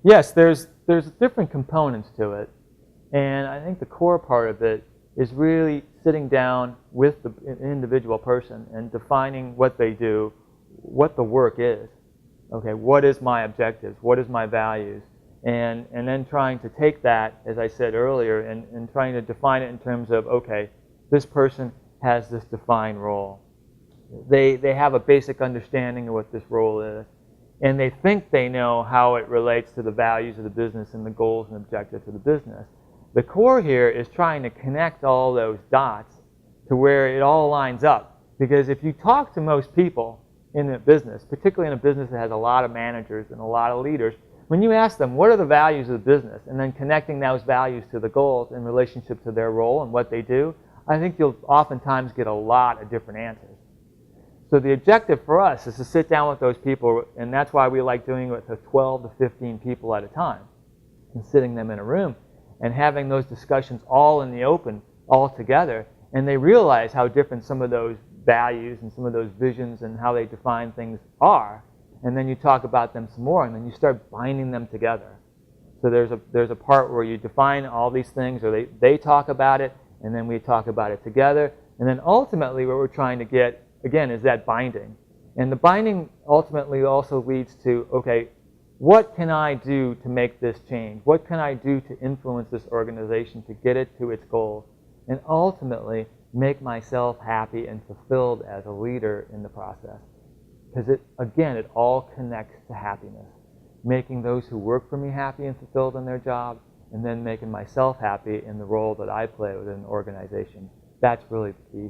Yes, there's different components to it, and I think the core part of it is really sitting down with the individual person and defining what they do, what the work is. Okay, what is my objectives? What is my values? And then trying to take that, as I said earlier, and trying to define it in terms of, okay, this person has this defined role. They have a basic understanding of what this role is, and they think they know how it relates to the values of the business and the goals and objectives of the business. The core here is trying to connect all those dots to where it all lines up. Because if you talk to most people in a business, particularly in a business that has a lot of managers and a lot of leaders, when you ask them what are the values of the business and then connecting those values to the goals in relationship to their role and what they do, I think you'll oftentimes get a lot of different answers. So the objective for us is to sit down with those people, and that's why we like doing it with 12 to 15 people at a time and sitting them in a room and having those discussions all in the open, all together, and they realize how different some of those values and some of those visions and how they define things are, and then you talk about them some more, and then you start binding them together. So there's a part where you define all these things, or they talk about it, and then we talk about it together, and then ultimately what we're trying to get, again, is that binding. And the binding ultimately also leads to, okay, what can I do to make this change? What can I do to influence this organization to get it to its goals? And ultimately, make myself happy and fulfilled as a leader in the process. Because again, it all connects to happiness. Making those who work for me happy and fulfilled in their job, and then making myself happy in the role that I play within an organization. That's really the key.